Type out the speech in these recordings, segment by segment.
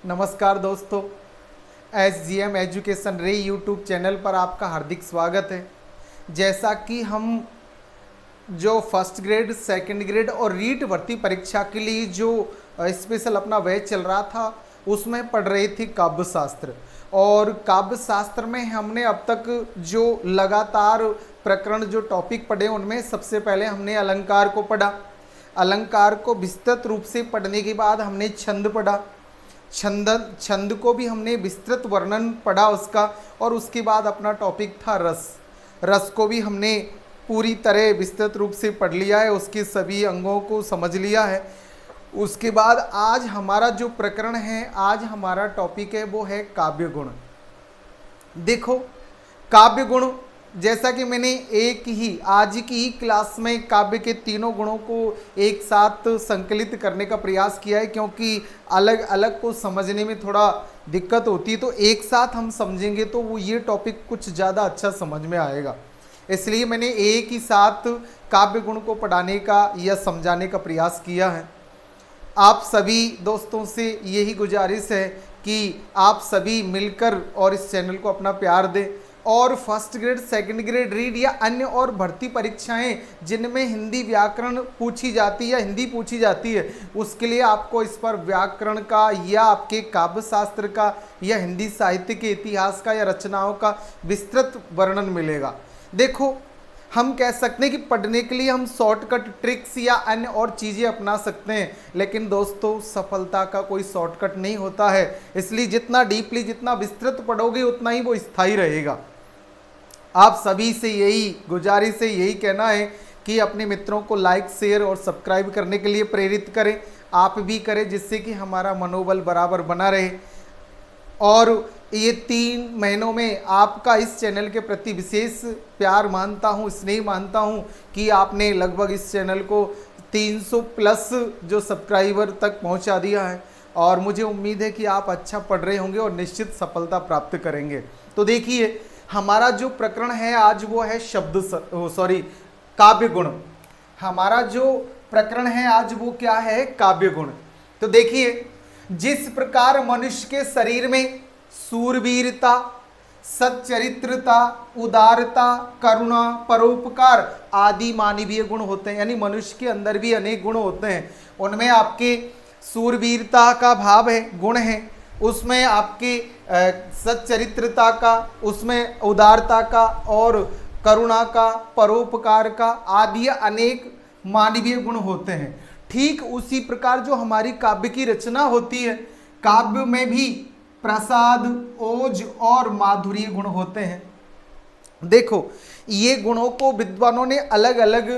नमस्कार दोस्तों, SGM education रे यूट्यूब चैनल पर आपका हार्दिक स्वागत है। जैसा कि हम जो फर्स्ट ग्रेड, सेकंड ग्रेड और रीट भर्ती परीक्षा के लिए जो स्पेशल अपना बैच चल रहा था उसमें पढ़ रही थी काव्य शास्त्र। और काव्य शास्त्र में हमने अब तक जो लगातार प्रकरण जो टॉपिक पढ़े उनमें सबसे पहले हमने अलंकार को पढ़ा। अलंकार को विस्तृत रूप से पढ़ने के बाद हमने छंद पढ़ा। छंद को भी हमने विस्तृत वर्णन पढ़ा उसका, और उसके बाद अपना टॉपिक था रस। रस को भी हमने पूरी तरह विस्तृत रूप से पढ़ लिया है, उसके सभी अंगों को समझ लिया है। उसके बाद आज हमारा जो प्रकरण है, आज हमारा टॉपिक है वो है काव्य गुण। देखो, काव्य गुण जैसा कि मैंने आज की ही क्लास में काव्य के तीनों गुणों को एक साथ संकलित करने का प्रयास किया है, क्योंकि अलग अलग को समझने में थोड़ा दिक्कत होती है। तो एक साथ हम समझेंगे तो वो ये टॉपिक कुछ ज़्यादा अच्छा समझ में आएगा, इसलिए मैंने एक ही साथ काव्य गुण को पढ़ाने का या समझाने का प्रयास किया है। आप सभी दोस्तों से यही गुजारिश है कि आप सभी मिलकर और इस चैनल को अपना प्यार दें, और first grade, second grade read या अन्य और भर्ती परीक्षाएं जिनमें हिंदी व्याकरण पूछी जाती है या हिंदी पूछी जाती है, उसके लिए आपको इस पर व्याकरण का या आपके काव्य शास्त्र का या हिंदी साहित्य के इतिहास का या रचनाओं का विस्तृत वर्णन मिलेगा। देखो, हम कह सकते हैं कि पढ़ने के लिए हम शॉर्टकट ट्रिक्स या अन्य और चीज़ें अपना सकते हैं, लेकिन दोस्तों सफलता का कोई शॉर्टकट नहीं होता है। इसलिए जितना डीपली, जितना विस्तृत पढ़ोगे उतना ही वो स्थायी रहेगा। आप सभी से यही गुजारिश है, यही कहना है कि अपने मित्रों को लाइक, शेयर और सब्सक्राइब करने के लिए प्रेरित करें। आप भी करें, जिससे कि हमारा मनोबल बराबर बना रहे। और ये 3 महीनों में आपका इस चैनल के प्रति विशेष प्यार मानता हूँ, स्नेह मानता हूँ कि आपने लगभग इस चैनल को 300 प्लस जो सब्सक्राइबर तक पहुँचा दिया है, और मुझे उम्मीद है कि आप अच्छा पढ़ रहे होंगे और निश्चित सफलता प्राप्त करेंगे। तो देखिए, हमारा जो प्रकरण है आज वो है काव्य गुण। हमारा जो प्रकरण है आज वो क्या है? काव्य गुण। तो देखिए, जिस प्रकार मनुष्य के शरीर में सूरवीरता, सच्चरित्रता, उदारता, करुणा, परोपकार आदि मानवीय गुण होते हैं, यानी मनुष्य के अंदर भी अनेक गुण होते हैं। उनमें आपके सूरवीरता का भाव है, गुण है, उसमें आपके सच्चरित्रता का, उसमें उदारता का और करुणा का, परोपकार का आदि अनेक मानवीय गुण होते हैं। ठीक उसी प्रकार जो हमारी काव्य की रचना होती है, काव्य में भी प्रसाद, ओज और माधुर्य गुण होते हैं। देखो, ये गुणों को विद्वानों ने अलग अलग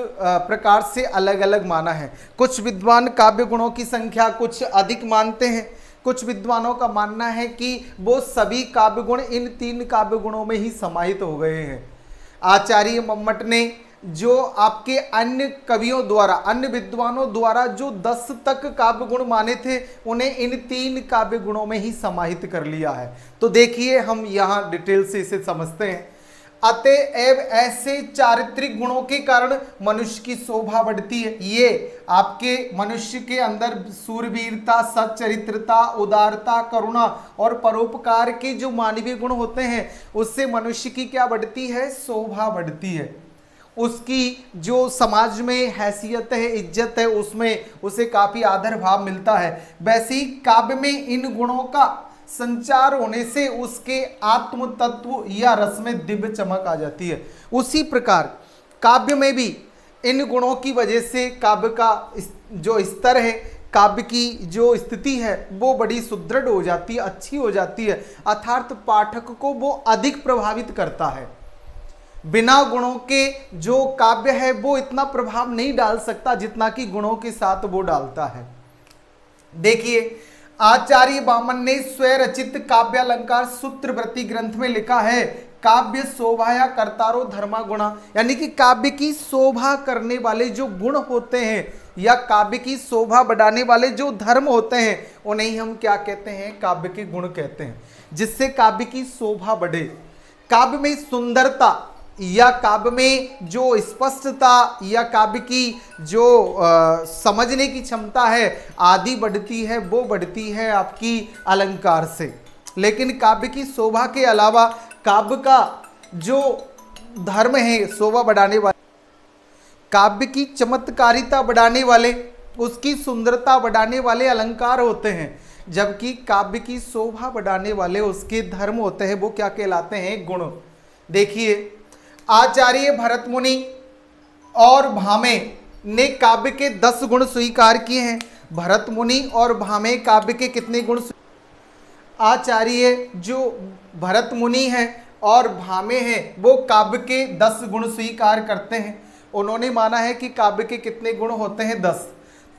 प्रकार से अलग अलग माना है। कुछ विद्वान काव्य गुणों की संख्या कुछ अधिक मानते हैं। कुछ विद्वानों का मानना है कि वो सभी काव्य गुण इन 3 काव्य गुणों में ही समाहित हो गए हैं। आचार्य मम्मट ने जो आपके अन्य कवियों द्वारा, अन्य विद्वानों द्वारा जो 10 तक काव्य गुण माने थे, उन्हें इन 3 काव्य गुणों में ही समाहित कर लिया है। तो देखिए, हम यहाँ डिटेल से इसे समझते हैं। अतएव ऐसे चारित्रिक गुणों के कारण मनुष्य की शोभा बढ़ती है। ये आपके मनुष्य के अंदर सूरवीरता, सच्चरित्रता, उदारता, करुणा और परोपकार के जो मानवीय गुण होते हैं, उससे मनुष्य की क्या बढ़ती है? शोभा बढ़ती है। उसकी जो समाज में हैसियत है, इज्जत है, उसमें उसे काफी आदर भाव मिलता है। वैसे ही काव्य में इन गुणों का संचार होने से उसके आत्म तत्व या रस में दिव्य चमक आ जाती है। उसी प्रकार काव्य में भी इन गुणों की वजह से काव्य का जो स्तर है, काव्य की जो स्थिति है, वो बड़ी सुदृढ़ हो जाती है, अच्छी हो जाती है, अर्थात पाठक को वो अधिक प्रभावित करता है। बिना गुणों के जो काव्य है वो इतना प्रभाव नहीं डाल सकता जितना कि गुणों के साथ वो डालता है। देखिए, आचार्य वामन ने स्वरचित काव्यालंकार सूत्रवृत्ति ग्रंथ में लिखा है, काव्य शोभाया कर्तारो धर्मा गुणा, यानी कि काव्य की शोभा करने वाले जो गुण होते हैं या काव्य की शोभा बढ़ाने वाले जो धर्म होते हैं, उन्हें हम क्या कहते हैं? काव्य के गुण कहते हैं, जिससे काव्य की शोभा बढ़े। काव्य में सुंदरता या काव्य में जो स्पष्टता या काव्य की जो समझने की क्षमता है आदि बढ़ती है, वो बढ़ती है आपकी अलंकार से। लेकिन काव्य की शोभा के अलावा काव्य का जो धर्म है शोभा बढ़ाने वाले, काव्य की चमत्कारिता बढ़ाने वाले, उसकी सुंदरता बढ़ाने वाले अलंकार होते हैं, जबकि काव्य की शोभा बढ़ाने वाले उसके धर्म होते हैं, वो क्या कहलाते हैं? गुण। देखिए, आचार्य भरत मुनि और भामे ने काव्य के 10 गुण स्वीकार किए हैं। भरत मुनि और भामे काव्य के कितने गुण? आचार्य जो भरत मुनि हैं और भामे हैं वो काव्य के 10 गुण स्वीकार करते हैं। उन्होंने माना है कि काव्य के कितने गुण होते हैं? 10।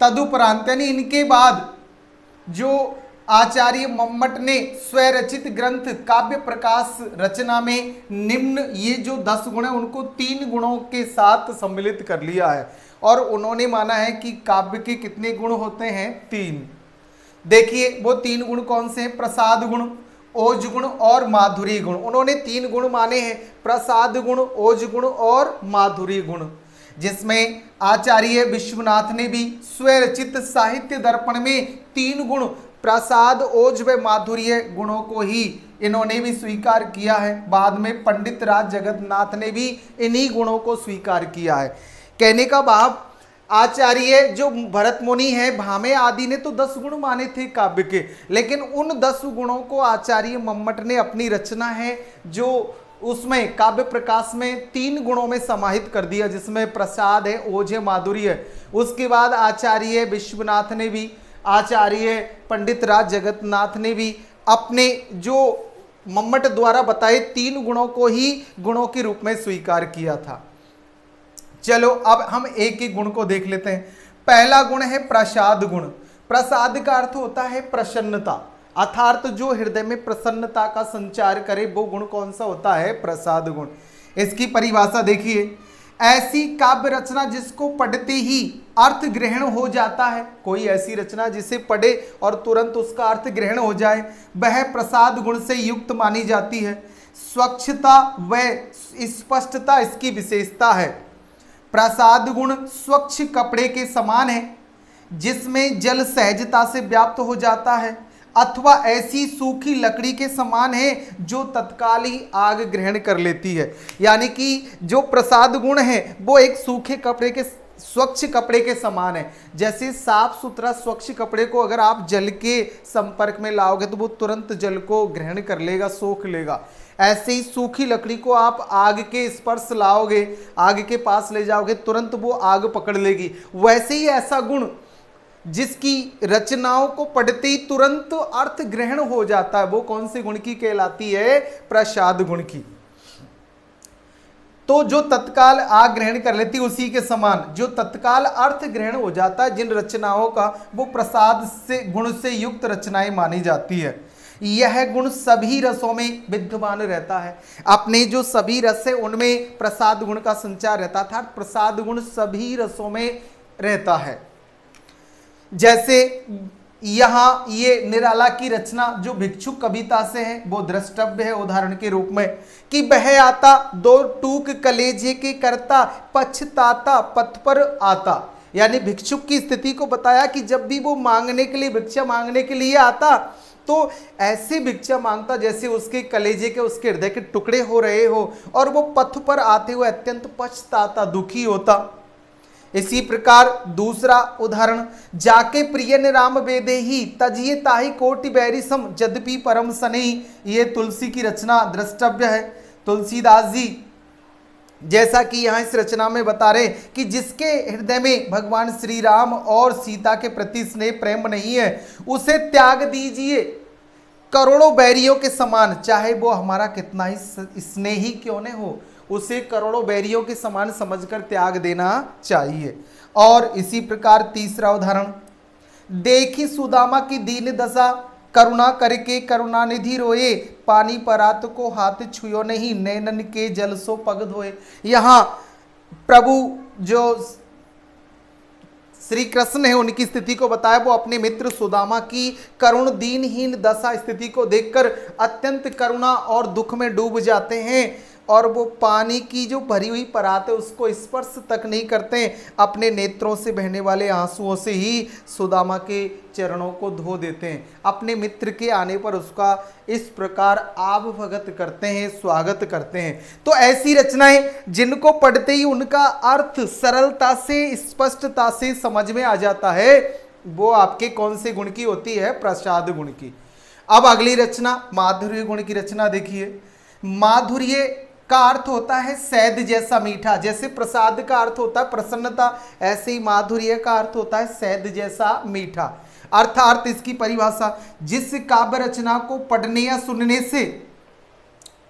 तदुपरांत यानी इनके बाद जो आचार्य मम्मट ने स्वरचित ग्रंथ काव्य प्रकाश रचना में निम्न ये जो 10 गुण है उनको 3 गुणों के साथ सम्मिलित कर लिया है और उन्होंने माना है कि काव्य के कितने गुण होते हैं? 3। देखिए वो 3 गुण कौन से हैं? प्रसाद गुण, ओज गुण और माधुरी गुण। उन्होंने 3 गुण माने हैं, प्रसाद गुण, ओज गुण और माधुरी गुण, जिसमें आचार्य विश्वनाथ ने भी स्वरचित साहित्य दर्पण में 3 गुण प्रसाद, ओज व माधुर्य गुणों को ही इन्होंने भी स्वीकार किया है। बाद में पंडित राज जगन्नाथ ने भी इन्हीं गुणों को स्वीकार किया है। कहने का भाव, आचार्य जो भरत मुनि है, भामे आदि ने तो 10 गुण माने थे काव्य के, लेकिन उन 10 गुणों को आचार्य मम्मट ने अपनी रचना है जो उसमें काव्य प्रकाश में 3 गुणों में समाहित कर दिया, जिसमें प्रसाद है, ओज है, माधुर्य है। उसके बाद आचार्य विश्वनाथ ने भी, आचार्य पंडित राज जगन्नाथ ने भी अपने जो मम्मट द्वारा बताए 3 गुणों को ही गुणों के रूप में स्वीकार किया था। चलो अब हम एक एक गुण को देख लेते हैं। पहला गुण है प्रसाद गुण। प्रसाद का अर्थ होता है प्रसन्नता, अर्थात जो हृदय में प्रसन्नता का संचार करे वो गुण कौन सा होता है? प्रसाद गुण। इसकी परिभाषा देखिए, ऐसी काव्य रचना जिसको पढ़ते ही अर्थ ग्रहण हो जाता है। कोई ऐसी रचना जिसे पढ़े और तुरंत उसका अर्थ ग्रहण हो जाए, वह प्रसाद गुण से युक्त मानी जाती है। स्वच्छता व स्पष्टता इसकी विशेषता है। प्रसाद गुण स्वच्छ कपड़े के समान है जिसमें जल सहजता से व्याप्त हो जाता है, अथवा ऐसी सूखी लकड़ी के समान है जो तत्काल ही आग ग्रहण कर लेती है। यानी कि जो प्रसाद गुण है वो एक सूखे कपड़े के, स्वच्छ कपड़े के समान है। जैसे साफ सुथरा स्वच्छ कपड़े को अगर आप जल के संपर्क में लाओगे तो वो तुरंत जल को ग्रहण कर लेगा, सोख लेगा। ऐसे ही सूखी लकड़ी को आप आग के स्पर्श लाओगे, आग के पास ले जाओगे, तुरंत वो आग पकड़ लेगी। वैसे ही ऐसा गुण जिसकी रचनाओं को पढ़ते ही तुरंत अर्थ ग्रहण हो जाता है, वो कौन से गुण की कहलाती है? प्रसाद गुण की। तो जो तत्काल आग ग्रहण कर लेती उसी के समान जो तत्काल अर्थ ग्रहण हो जाता है जिन रचनाओं का, वो प्रसाद से गुण से युक्त रचनाएं मानी जाती है। यह गुण सभी रसों में विद्यमान रहता है। अपने जो सभी रस है उनमें प्रसाद गुण का संचार रहता था। प्रसाद गुण सभी रसों में रहता है। जैसे यहाँ ये निराला की रचना जो भिक्षुक कविता से है वो द्रष्टव्य है उदाहरण के रूप में कि बह आता 2 टूक कलेजे के करता, पछताता पथ पर आता। यानी भिक्षुक की स्थिति को बताया कि जब भी वो मांगने के लिए, भिक्षा मांगने के लिए आता तो ऐसे भिक्षा मांगता जैसे उसके कलेजे के, उसके हृदय के टुकड़े हो रहे हो, और वो पथ पर आते हुए अत्यंत पछताता, दुखी होता। इसी प्रकार दूसरा उदाहरण, जाके प्रियन राम वेदे ही तजिए ताहि कोटि बैरी सम यद्यपि परम सनेही। ये तुलसी की रचना द्रष्टव्य है। तुलसीदास जी जैसा कि यहाँ इस रचना में बता रहे कि जिसके हृदय में भगवान श्री राम और सीता के प्रति स्नेह प्रेम नहीं है उसे त्याग दीजिए करोड़ों बैरियों के समान, चाहे वो हमारा कितना ही स्नेही क्यों न हो, उसे करोड़ों बैरियों के समान समझकर त्याग देना चाहिए। और इसी प्रकार तीसरा उदाहरण, देखी सुदामा की दीन दशा करुणा करके करुणानिधि रोए, पानी परात को हाथ छुयो नहीं, नैनन के जल सो पग धोए। यहाँ प्रभु जो श्री कृष्ण है उनकी स्थिति को बताया, वो अपने मित्र सुदामा की करुण दीनहीन दशा स्थिति को देखकर अत्यंत करुणा और दुख में डूब जाते हैं और वो पानी की जो भरी हुई परात है उसको स्पर्श तक नहीं करते, अपने नेत्रों से बहने वाले आंसुओं से ही सुदामा के चरणों को धो देते हैं। अपने मित्र के आने पर उसका इस प्रकार आवभगत करते हैं, स्वागत करते हैं। तो ऐसी रचनाएं जिनको पढ़ते ही उनका अर्थ सरलता से, स्पष्टता से समझ में आ जाता है, वो आपके कौन से गुण की होती है? प्रसाद गुण की। अब अगली रचना माधुर्य गुण की रचना देखिए। माधुर्य का अर्थ होता है शहद जैसा मीठा। जैसे प्रसाद का अर्थ होता है प्रसन्नता, ऐसे ही माधुर्य का अर्थ होता है शहद जैसा मीठा। अर्थात इसकी परिभाषा, जिस काव्य रचना को पढ़ने या सुनने से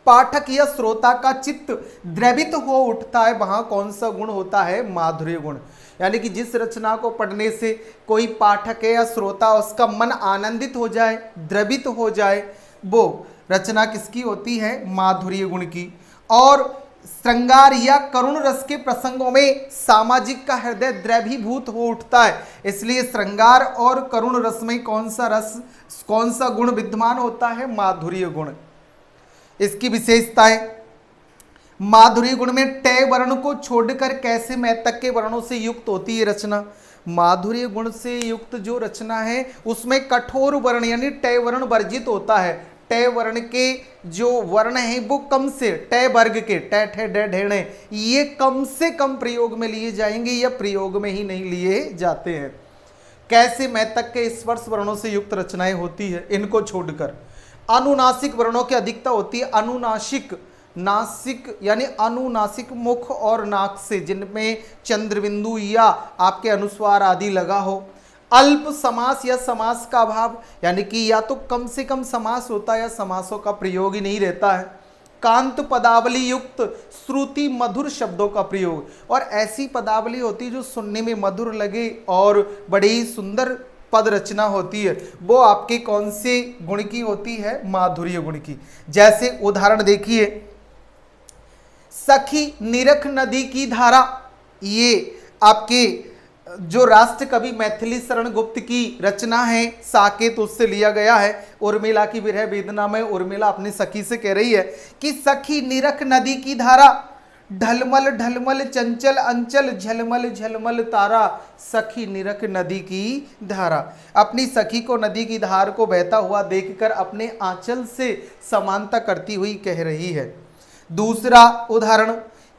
पाठक या श्रोता का चित्त द्रवित हो उठता है, वहां कौन सा गुण होता है? माधुर्य गुण। यानी कि जिस रचना को पढ़ने से कोई पाठक है या श्रोता उसका मन आनंदित हो जाए, द्रवित हो जाए, वो रचना किसकी होती है? माधुर्य गुण की। और श्रृंगार या करुण रस के प्रसंगों में सामाजिक का हृदय द्रवीभूत हो उठता है, इसलिए श्रृंगार और करुण रस में कौन सा गुण विद्यमान होता है? माधुर्य गुण। इसकी विशेषताएं, माधुर्य गुण में टय वर्ण को छोड़कर कैसे मैतक के वर्णों से युक्त होती है रचना। माधुर्य गुण से युक्त जो रचना है उसमें कठोर वर्ण यानी टय वर्ण वर्जित होता है। टय वर्ण के जो वर्ण हैं वो कम से, टय वर्ग के टय ठे डे ढेणे, ये कम से कम प्रयोग में लिए जाएंगे या प्रयोग में ही नहीं लिए जाते हैं। कैसे मैतक के स्पर्श वर्णों से युक्त रचनाएं होती है, इनको छोड़कर अनुनासिक वर्णों की अधिकता होती है। अनुनासिक, नासिक यानी अनुनासिक मुख और नाक से, जिनमें चंद्रबिंदु या आपके अनुस्वार आदि लगा हो। अल्प समास या समास का अभाव, यानी कि या तो कम से कम समास होता है या समासों का प्रयोग ही नहीं रहता है। कांत पदावली युक्त श्रुति मधुर शब्दों का प्रयोग, और ऐसी पदावली होती है जो सुनने में मधुर लगे और बड़ी सुंदर पद रचना होती है, वो आपके कौन से गुण की होती है? माधुर्य गुण की। जैसे उदाहरण देखिए, सखी निरख नदी की धारा, ये आपके जो राष्ट्र कवि मैथिली शरण गुप्त की रचना है, साकेत उससे लिया गया है। उर्मिला की विरह वेदना में उर्मिला अपनी सखी से कह रही है कि सखी निरख नदी की धारा, ढलमल ढलमल चंचल अंचल, झलमल झलमल तारा, सखी निरख नदी की धारा। अपनी सखी को नदी की धार को बहता हुआ देखकर अपने आंचल से समानता करती हुई कह रही है। दूसरा उदाहरण,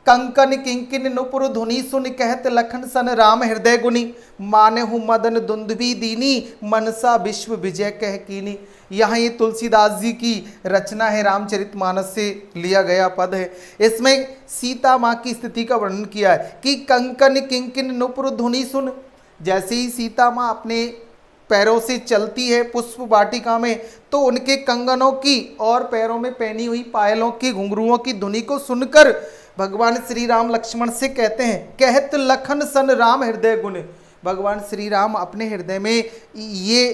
कंकन किंकिन नुपुर धुनि सुन कहत लखन सन राम हृदय गुनी, मानेहु मदन दुंदुभी दीनी, मनसा विश्व विजय कह कीनी। यहाँ ये तुलसीदास जी की रचना है, रामचरितमानस से लिया गया पद है। इसमें सीता माँ की स्थिति का वर्णन किया है कि कंकन किंकिन नुपुर धुनि सुन, जैसे ही सीता माँ अपने पैरों से चलती है पुष्प वाटिका में, तो उनके कंगनों की और पैरों में पहनी हुई पायलों की घुंघरुओं की ध्वनि को सुनकर भगवान श्री राम लक्ष्मण से कहते हैं, कहत लखन सन राम हृदय गुण। भगवान श्री राम अपने हृदय में ये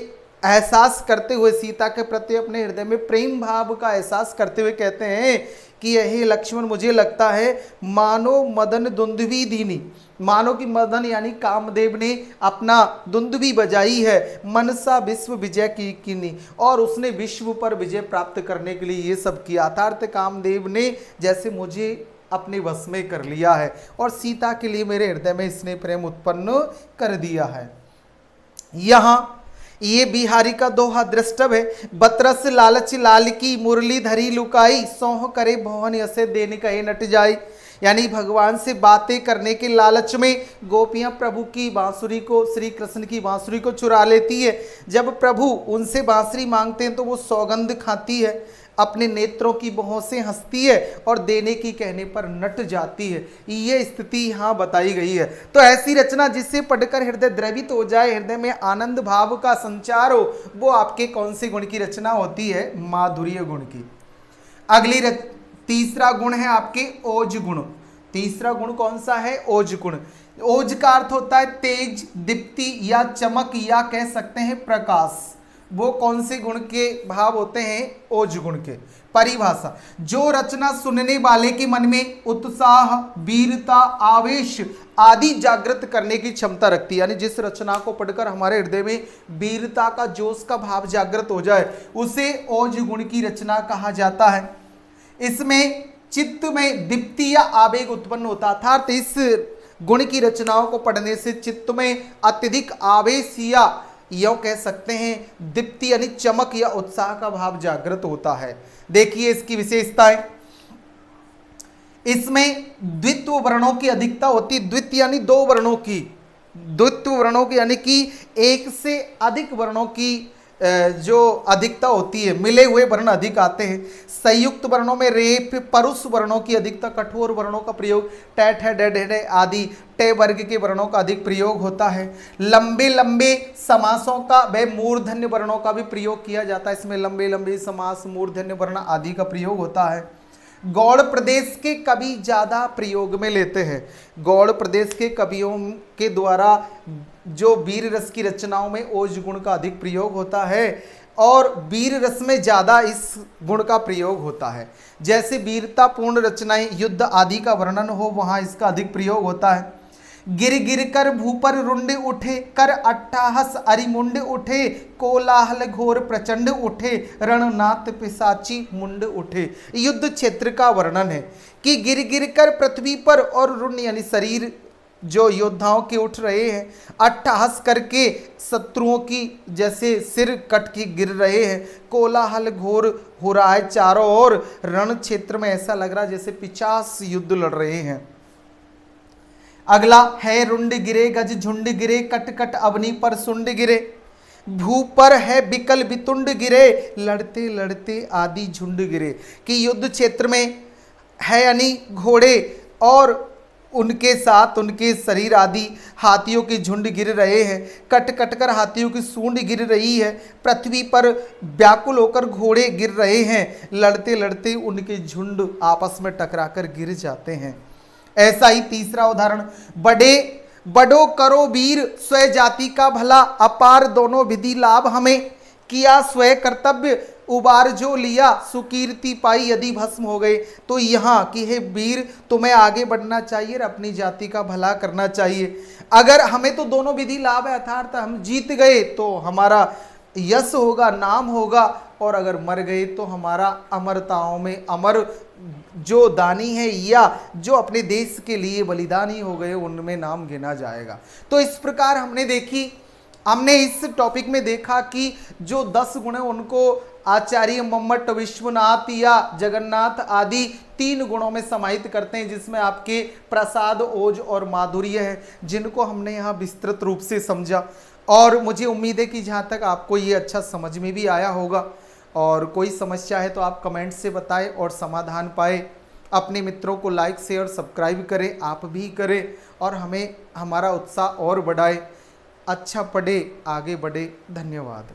एहसास करते हुए, सीता के प्रति अपने हृदय में प्रेम भाव का एहसास करते हुए कहते हैं कि यही लक्ष्मण, मुझे लगता है मानो मदन दुंदुभी दीनी, मानो कि मदन यानी कामदेव ने अपना दुंदुभी बजाई है, मनसा विश्व विजय की कीनी, और उसने विश्व पर विजय प्राप्त करने के लिए ये सब किया। अर्थात कामदेव ने जैसे मुझे अपने वश में कर लिया है और सीता के लिए मेरे हृदय में स्नेह प्रेम उत्पन्न कर दिया है। यहाँ ये बिहारी का दोहा द्रष्टव्य है, बतरस लालच लाल की मुरली धरी लुकाई, सौह करे भवन यसे देने कहे नट जाई। यानी भगवान से बातें करने के लालच में गोपियां प्रभु की बांसुरी को, श्री कृष्ण की बांसुरी को चुरा लेती है। जब प्रभु उनसे बांसुरी मांगते हैं तो वो सौगंध खाती है, अपने नेत्रों की बहों से हंसती है और देने की कहने पर नट जाती है। ये स्थिति यहाँ बताई गई है। तो ऐसी रचना जिससे पढ़कर हृदय द्रवित हो जाए, हृदय में आनंद भाव का संचार हो, वो आपके कौन से गुण की रचना होती है? माधुर्य गुण की। अगली तीसरा गुण है आपके ओज गुण। तीसरा गुण कौन सा है? ओज गुण। ओज का अर्थ होता है तेज, दीप्ति या चमक, या कह सकते हैं प्रकाश। वो कौन से गुण के भाव होते हैं? ओज गुण के। परिभाषा, जो रचना सुनने वाले के मन में उत्साह, वीरता, आवेश आदि जागृत करने की क्षमता रखती है। यानी जिस रचना को पढ़कर हमारे हृदय में वीरता का, जोश का भाव जागृत हो जाए, उसे ओज गुण की रचना कहा जाता है। इसमें चित्त में दीप्ति या आवेग उत्पन्न होता, अर्थात इस गुण की रचनाओं को पढ़ने से चित्त में अत्यधिक आवेश या यूं कह सकते हैं दीप्ति यानी चमक या उत्साह का भाव जागृत होता है। देखिए इसकी विशेषताएं, इसमें द्वित्व वर्णों की अधिकता होती, द्वित्व यानी दो वर्णों की, द्वित्व वर्णों की यानी कि एक से अधिक वर्णों की जो अधिकता होती है, मिले हुए वर्ण अधिक आते हैं। संयुक्त वर्णों में रेफ परुष वर्णों की अधिकता, कठोर वर्णों का प्रयोग टे ठे डे ढे डे आदि टे वर्ग के वर्णों का अधिक प्रयोग होता है। लंबे लंबे समासों का व मूर्धन्य वर्णों का भी प्रयोग किया जाता है, इसमें लंबे लंबे समास मूर्धन्य वर्ण आदि का प्रयोग होता है। गौड़ प्रदेश के कवि ज्यादा प्रयोग में लेते हैं, गौड़ प्रदेश के कवियों के द्वारा जो वीर रस की रचनाओं में ओज गुण का अधिक प्रयोग होता है और वीर रस में ज्यादा इस गुण का प्रयोग होता है। जैसे वीरतापूर्ण रचनाएं युद्ध आदि का वर्णन हो, वहां इसका अधिक प्रयोग होता है। गिर गिर कर भूपर रुंड उठे, कर अट्ठाहस अरिमुंड उठे, कोलाहल घोर प्रचंड उठे, रणनाथ पिशाची मुंड उठे। युद्ध क्षेत्र का वर्णन है कि गिर गिर कर पृथ्वी पर, और रुंड यानी शरीर जो योद्धाओं के उठ रहे हैं, अट्ठाहस करके शत्रुओं की जैसे सिर कट के गिर रहे हैं, कोलाहल घोर हो रहा है चारों ओर, रण क्षेत्र में ऐसा लग रहा है जैसे 50 युद्ध लड़ रहे हैं। अगला है रुंड गिरे गज झुंड गिरे, कट कट अवनी पर सुंड गिरे, भू पर है बिकल बितुंड गिरे, लड़ते लड़ते आदि झुंड गिरे। कि युद्ध क्षेत्र में है यानी घोड़े और उनके साथ उनके शरीर आदि हाथियों के झुंड गिर रहे हैं, कट कट कर हाथियों की सूंड गिर रही है, पृथ्वी पर व्याकुल होकर घोड़े गिर रहे हैं, लड़ते लड़ते उनके झुंड आपस में टकराकर गिर जाते हैं। ऐसा ही तीसरा उदाहरण, बड़े बड़ो करो वीर स्वय जाति का भला, अपार दोनों विधि लाभ हमें, किया स्वय कर्तव्य उबार जो लिया, सुकीर्ति पाई यदि भस्म हो गए। तो यहाँ कि हे वीर, तुम्हें आगे बढ़ना चाहिए और अपनी जाति का भला करना चाहिए। अगर हमें तो दोनों विधि लाभ है, अर्थात हम जीत गए तो हमारा यश होगा, नाम होगा, और अगर मर गए तो हमारा अमरताओं में अमर जो दानी है या जो अपने देश के लिए बलिदानी हो गए उनमें नाम गिना जाएगा। तो इस प्रकार हमने इस टॉपिक में देखा कि जो 10 गुण है उनको आचार्य मम्मट, विश्वनाथ या जगन्नाथ आदि 3 गुणों में समाहित करते हैं, जिसमें आपके प्रसाद, ओज और माधुर्य है, जिनको हमने यहाँ विस्तृत रूप से समझा। और मुझे उम्मीद है कि जहाँ तक आपको ये अच्छा समझ में भी आया होगा, और कोई समस्या है तो आप कमेंट से बताएं और समाधान पाए। अपने मित्रों को लाइक शेयर सब्सक्राइब करें, आप भी करें, और हमें हमारा उत्साह और बढ़ाए। अच्छा पढ़े, आगे बढ़े। धन्यवाद।